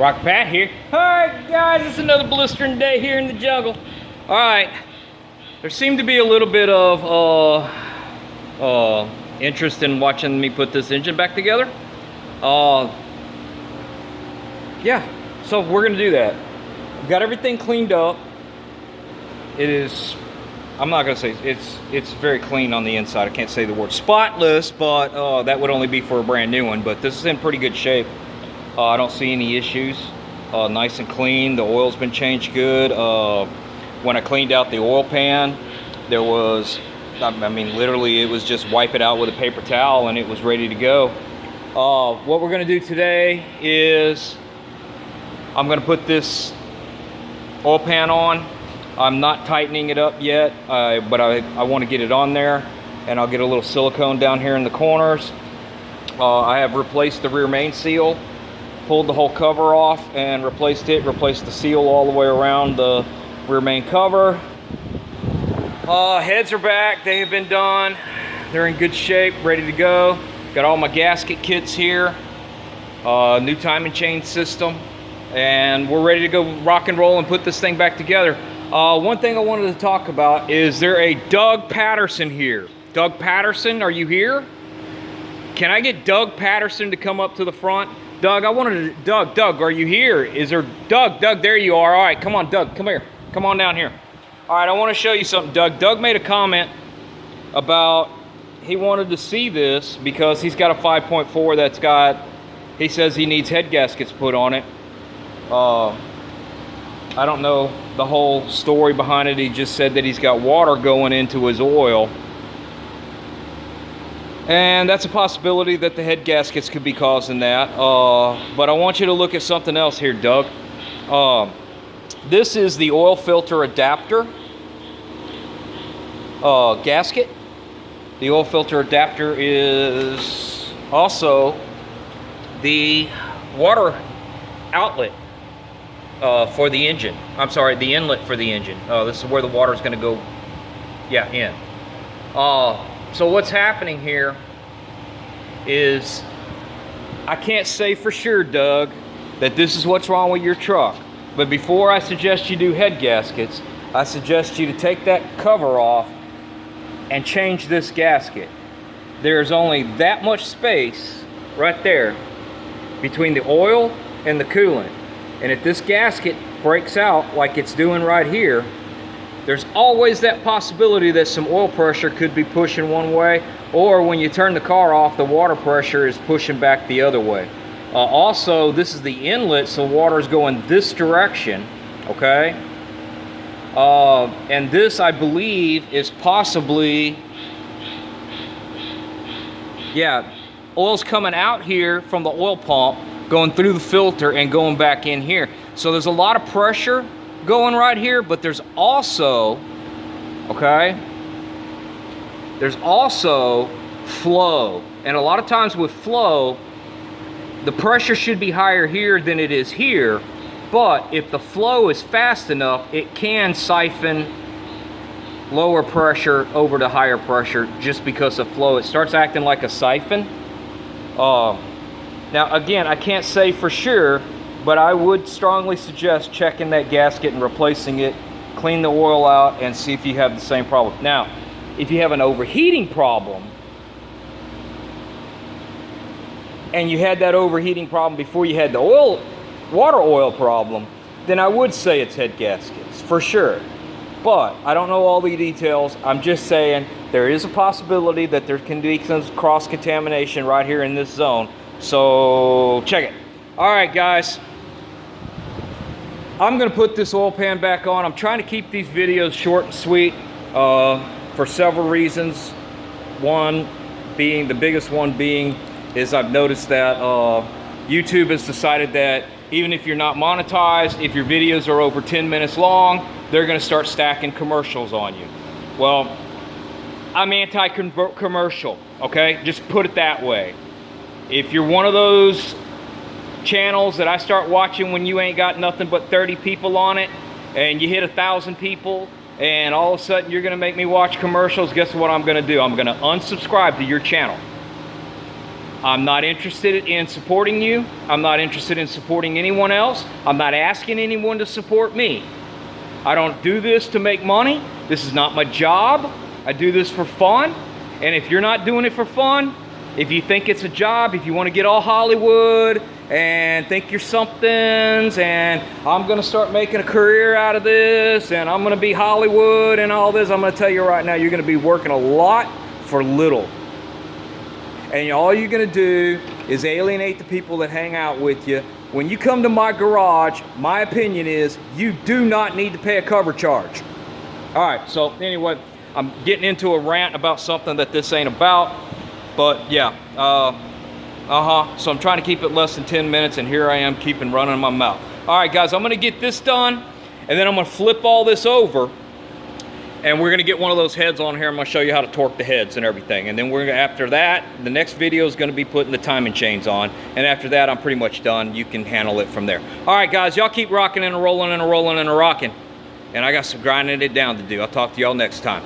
Rock Pat here. Alright guys, it's another blistering day here in the jungle. Alright, there seemed to be a little bit of interest in watching me put this engine back together. Yeah, so we're gonna do that. I've got everything cleaned up. It is, I'm not gonna say, it's very clean on the inside. I can't say the word spotless, but that would only be for a brand new one, but this is in pretty good shape. I don't see any issues. Nice and clean. The oil's been changed good. When I cleaned out the oil pan, there was, I mean, literally it was just wipe it out with a paper towel and it was ready to go. What we're gonna do today is I'm gonna put this oil pan on. I'm not tightening it up yet, but I want to get it on there, and I'll get a little silicone down here in the corners. I have replaced the rear main seal, pulled the whole cover off and replaced the seal all the way around the rear main cover. Heads are back, they have been done. They're in good shape, ready to go. Got all my gasket kits here, new timing chain system, and we're ready to go rock and roll and put this thing back together. One thing I wanted to talk about is there a Doug Patterson here? Doug Patterson, are you here? Can I get Doug Patterson to come up to the front? Doug, Doug, are you here? Is there, Doug, there you are. All right, come on, Doug, come here. Come on down here. All right, I want to show you something, Doug. Doug made a comment about, he wanted to see this because he's got a 5.4 that's got, he says he needs head gaskets put on it. I don't know the whole story behind it. He just said that he's got water going into his oil. And that's a possibility that the head gaskets could be causing that. But I want you to look at something else here, Doug. This is the oil filter adapter gasket. The oil filter adapter is also the water outlet for the engine. I'm sorry, the inlet for the engine. This is where the water is going to go, in. So what's happening here is, I can't say for sure, Doug, that this is what's wrong with your truck. But before I suggest you do head gaskets, I suggest you to take that cover off and change this gasket. There's only that much space right there between the oil and the coolant. And if this gasket breaks out like it's doing right here, there's always that possibility that some oil pressure could be pushing one way, or when you turn the car off, the water pressure is pushing back the other way. Also, this is the inlet, so water is going this direction, okay? And this, I believe, is possibly, oil's coming out here from the oil pump, going through the filter and going back in here. So there's a lot of pressure going right here, but there's also, there's also flow. And a lot of times with flow, the pressure should be higher here than it is here, but if the flow is fast enough, it can siphon lower pressure over to higher pressure just because of flow. It starts acting like a siphon. Now again, I can't say for sure, but I would strongly suggest checking that gasket and replacing it, clean the oil out, and see if you have the same problem. Now, if you have an overheating problem, and you had that overheating problem before you had the water oil problem, then I would say it's head gaskets, for sure. But I don't know all the details. I'm just saying there is a possibility that there can be some cross-contamination right here in this zone. So check it. All right, guys. I'm gonna put this oil pan back on. I'm trying to keep these videos short and sweet for several reasons. One being, the biggest one being, is I've noticed that YouTube has decided that even if you're not monetized, if your videos are over 10 minutes long, they're gonna start stacking commercials on you. Well, I'm anti-commercial, okay? Just put it that way. If you're one of those channels that I start watching when you ain't got nothing but 30 people on it, and you hit 1,000 people, and all of a sudden you're gonna make me watch commercials, guess what I'm gonna do? I'm gonna unsubscribe to your channel. I'm not interested in supporting you. I'm not interested in supporting anyone else. I'm not asking anyone to support me. I don't do this to make money. This is not my job. I do this for fun. And if you're not doing it for fun, if you think it's a job, if you want to get all Hollywood and think you're somethings and I'm going to start making a career out of this and I'm going to be Hollywood and all this, I'm going to tell you right now, you're going to be working a lot for little. And all you're going to do is alienate the people that hang out with you. When you come to my garage, my opinion is you do not need to pay a cover charge. All right, so anyway, I'm getting into a rant about something that this ain't about. But yeah, so I'm trying to keep it less than 10 minutes, and here I am keeping running my mouth. All right, guys, I'm gonna get this done, and then I'm gonna flip all this over, and we're gonna get one of those heads on here. I'm gonna show you how to torque the heads and everything. And then we're gonna, after that, the next video is gonna be putting the timing chains on. And after that, I'm pretty much done. You can handle it from there. All right, guys, y'all keep rocking and rolling and rolling and rocking. And I got some grinding it down to do. I'll talk to y'all next time.